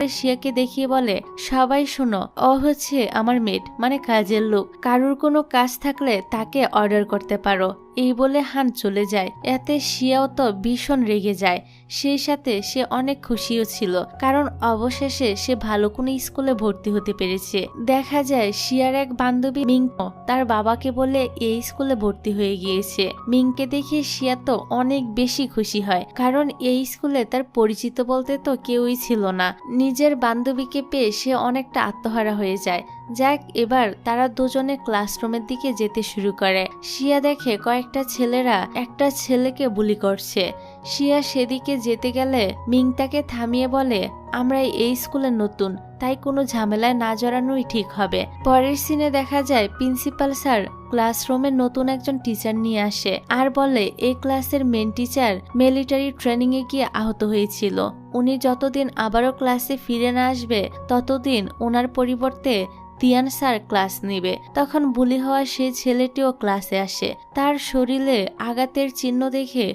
শিয়াকে দেখিয়ে বলে, সবাই শোনো, ও হচ্ছে আমার মেড, মানে কাজের লোক। কারুর কোনো কাজ থাকলে তাকে অর্ডার করতে পারো। এই বলে হান চলে যায়। এতে শিয়াও তো ভীষণ রেগে যায়। সেই সাথে সে অনেক খুশিও ছিল, কারণ অবশেষে সে ভালো কোনো স্কুলে ভর্তি হতে পেরেছে। দেখা যায় শিয়ার এক বান্ধবী মিং তার বাবাকে বলে এই স্কুলে ভর্তি হয়ে গিয়েছে। মিংকে দেখে শিয়া তো অনেক বেশি খুশি হয়, কারণ এই স্কুলে তার পরিচিত বলতে তো কেউই ছিল না। নিজের বান্ধবীকে পেয়ে সে অনেকটা আত্মহারা হয়ে যায়। যাক, এবার তারা দুজনে ক্লাসরুমের দিকে যেতে শুরু করে। শিয়া দেখে কয়েকটা ছেলেরা একটা ছেলেকে বুলি করছে। শিয়া সেদিকে যেতে গেলে মিং তাকে থামিয়ে বলে, আমরা এই স্কুলে নতুন, তাই কোনো ঝামেলায় না জড়ানোই ঠিক হবে। পরের সিনে দেখা যায় প্রিন্সিপাল স্যার ক্লাসরুমে নতুন একজন টিচার নিয়ে আসে আর বলে এই ক্লাসের মেন টিচার মিলিটারি ট্রেনিং এ গিয়ে আহত হয়েছিল। উনি যতদিন আবারও ক্লাসে ফিরে না আসবে ততদিন ওনার পরিবর্তে তিয়ান স্যার ক্লাস নেবে। তখন বুলি হওয়া সেই ছেলেটিও ক্লাসে আসে। তার শরীরে আঘাতের চিহ্ন দেখে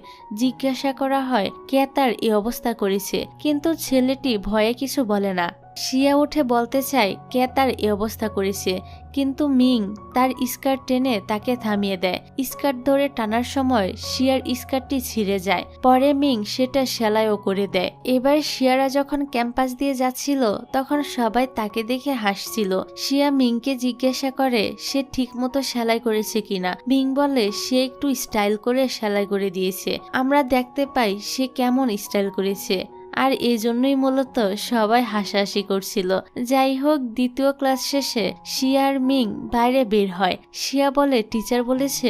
জিজ্ঞাসা করা হয় কে তার এই অবস্থা করেছে, কিন্তু ছেলেটি ভয়ে কিছু বলে না। শিয়া উঠে বলতে চায় কে তার এই অবস্থা করেছে, কিন্তু মিং তার স্কার্ট টেনে তাকে থামিয়ে দেয়। স্কার্ট ধরে টানার সময় শিয়ার স্কার্টটি ছিঁড়ে যায়। পরে মিং সেটা সেলাইও করে দেয়। এবার শিয়ারা যখন ক্যাম্পাস দিয়ে যাচ্ছিল তখন সবাই তাকে দেখে হাসছিল। শিয়া মিংকে জিজ্ঞাসা করে সে ঠিকমতো সেলাই করেছে কিনা। মিং বলে সে একটু স্টাইল করে সেলাই করে দিয়েছে, আমরা দেখতে পাই সে কেমন স্টাইল করেছে। আর এই জন্যই মূলত সবাই হাসাহাসি করছিল। যাই হোক, দ্বিতীয় ক্লাস শেষে শিয়া আর মিং বাইরে বের হয়। শিয়া বলে টিচার বলেছে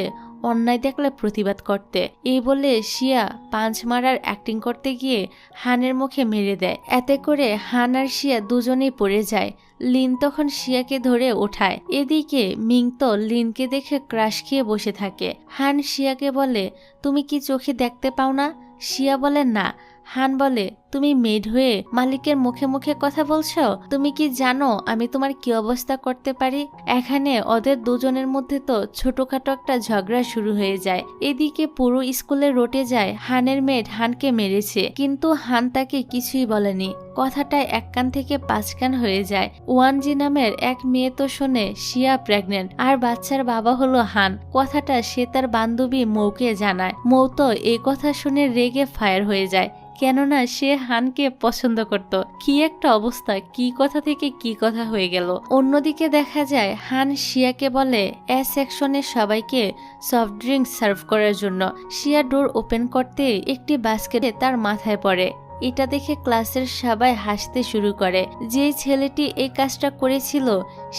অন্যায় দেখলে প্রতিবাদ করতে। এই বলে শিয়া পাঁচ মারার অ্যাক্টিং করতে গিয়ে হানের মুখে মেরে দেয়। এতে করে হান আর শিয়া দুজনেই পড়ে যায়। লিন তখন শিয়াকে ধরে ওঠায়। এদিকে মিং তো লিনকে দেখে ক্রাশ খেয়ে বসে থাকে। হান শিয়াকে বলে, তুমি কি চোখে দেখতে পাও না? শিয়া বলে না। হান বলে, তুমি মেড হয়ে মালিকের মুখে মুখে কথা বলছো? তুমি কি জানো আমি তোমার কি অবস্থা করতে পারি? এখানে ওদের দুজনের মধ্যে তো ছোটখাটো একটা ঝগড়া শুরু হয়ে যায়। এদিকে পুরো স্কুলে রটে যায় হানের মেড হানকে মেরেছে, কিন্তু হান তাকে কিছুই বলেনি। কথাটা এক কান থেকে পাঁচ কান হয়ে যায়। ওয়ানজি নামের এক মেয়ে তো শোনে শিয়া প্রেগনেন্ট আর বাচ্চার বাবা হলো হান। কথাটা সে তার বান্ধবী মৌকে জানায়। মৌ তো এই কথা শুনে রেগে ফায়ার হয়ে যায়, কেননা সে হানকে পছন্দ করত। কি একটা অবস্থা, কি কথা থেকে কি কথা হয়ে গেল। অন্যদিকে দেখা যায় হান শিয়াকে বলে এ সেকশনের সবাইকে সফট ড্রিঙ্কস সার্ভ করার জন্য। শিয়া ডোর ওপেন করতে একটি বাস্কেটে তার মাথায় পড়ে। এটা দেখে ক্লাসের সবাই হাসতে শুরু করে। যে ছেলেটি এই কাজটা করেছিল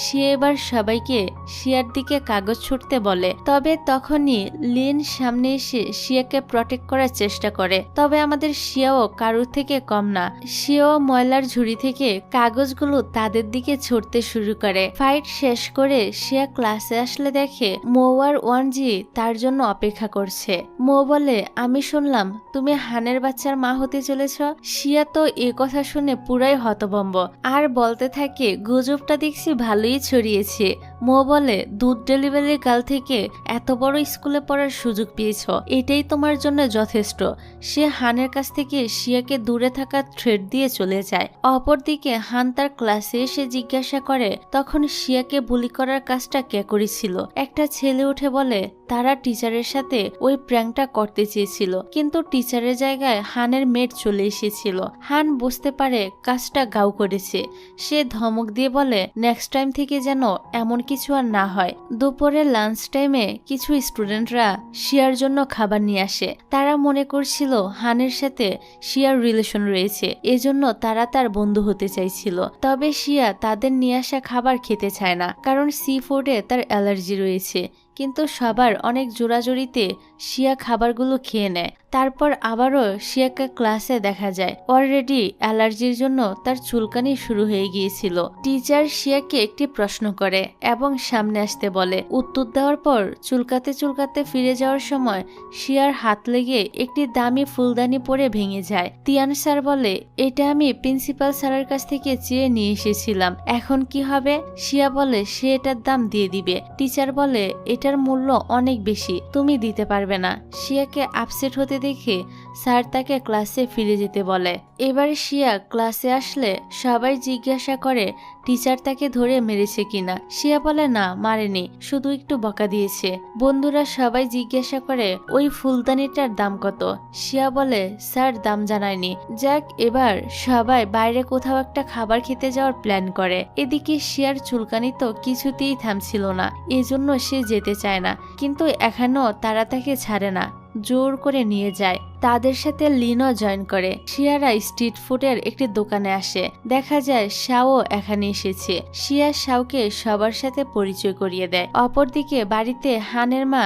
সে এবার সবাইকে শিয়ার দিকে কাগজ ছুটতে বলে। তবে তখনই লিন সামনে এসে শিয়াকে প্রটেক্ট করার চেষ্টা করে। তবে আমাদের শিয়াও কারুর থেকে কম না। শিয়াও ময়লার ঝুড়ি থেকে কাগজগুলো তাদের দিকে ছুটতে শুরু করে। ফাইট শেষ করে শিয়া ক্লাসে আসলে দেখে মৌ আর ওয়ানজি তার জন্য অপেক্ষা করছে। মৌ বলে, আমি শুনলাম তুমি হানের বাচ্চার মা হতে চলেছ। শিয়া তো এ কথা শুনে পুরাই হতভম্ব আর বলতে থাকে গুজবটা দেখছি ভালোই ছড়িয়েছে। মৌ বলে, দুধ ডেলিভারি গার্ল থেকে এত বড় স্কুলে পড়ার সুযোগ পেয়েছ, এটাই তোমার জন্য যথেষ্ট। সে হানের কাছ থেকে শিয়াকে দূরে থাকা থ্রেড দিয়ে চলে যায়। অপরদিকে হান তার ক্লাসে এসে জিজ্ঞাসা করে তখন শিয়াকে বুলি করার কাজটা কে করেছিল। একটা ছেলে উঠে বলে তারা টিচারের সাথে ওই প্র্যাঙ্কটা করতে চেয়েছিল, কিন্তু টিচারের জায়গায় হানের মেড চলে এসেছিল। হান বুঝতে পারে কাজটা গাও করেছে। সে ধমক দিয়ে বলে নেক্সট টাইম থেকে যেন এমন কিছু আর না হয়। দুপুরে লাঞ্চ টাইমে কিছু স্টুডেন্টরা শিয়ার জন্য খাবার নিয়ে আসে। তারা মনে করছিল হানের সাথে শিয়ার রিলেশন রয়েছে, এজন্য তারা তার বন্ধু হতে চাইছিল। তবে শিয়া তাদের নিয়ে আসা খাবার খেতে চায় না, কারণ সি ফুডে তার অ্যালার্জি রয়েছে। কিন্তু সবার অনেক জোরাজোরিতে শিয়া খাবারগুলো খেয়ে নেয়। তারপর আবারও শিয়াকে ক্লাসে দেখা যায় অলরেডি অ্যালার্জির জন্য তার চুলকানি শুরু হয়ে গিয়েছিল। টিচার শিয়াকে একটি প্রশ্ন করে এবং সামনে আসতে বলে। উত্তর দেওয়ার পর চুলকাতে চুলকাতে ফিরে যাওয়ার সময় শিয়ার হাত লেগে একটি দামি ফুলদানি পরে ভেঙে যায়। তিয়ান স্যার বলে, এটা আমি প্রিন্সিপাল স্যারের কাছ থেকে চেয়ে নিয়ে এসেছিলাম, এখন কি হবে? শিয়া বলে সে এটার দাম দিয়ে দিবে। টিচার বলে, এটা এটার মূল্য অনেক বেশি, তুমি দিতে পারবে না। শিয়াকে আপসেট হতে দেখে স্যার তাকে ক্লাসে ফিরে যেতে বলে। এবার শিয়া ক্লাসে আসলে সবাই জিজ্ঞাসা করে টিচার তাকে ধরে মেরেছে কিনা। শিয়া বলে না, মারেনি, শুধু একটু বকা দিয়েছে। বন্ধুরা সবাই জিজ্ঞাসা করে ওই ফুলদানিটার দাম কত। শিয়া বলে স্যার দাম জানায়নি। যাক, এবার সবাই বাইরে কোথাও একটা খাবার খেতে যাওয়ার প্ল্যান করে। এদিকে শিয়ার চুলকানি তো কিছুতেই থামছিল না, এজন্য সে যেতে চায় না, কিন্তু এখনো তারা তাকে ছাড়ে না, জোর করে নিয়ে যায়। তাদের সাথে লিনও জয়েন করে। শিয়ারা স্ট্রিট ফুডের একটি দোকানে আসে। দেখা যায় শাও এখানে এসেছে। শিয়া শাওকে সবার সাথে পরিচয় করিয়ে দেয়। অপরদিকে বাড়িতে হানের মা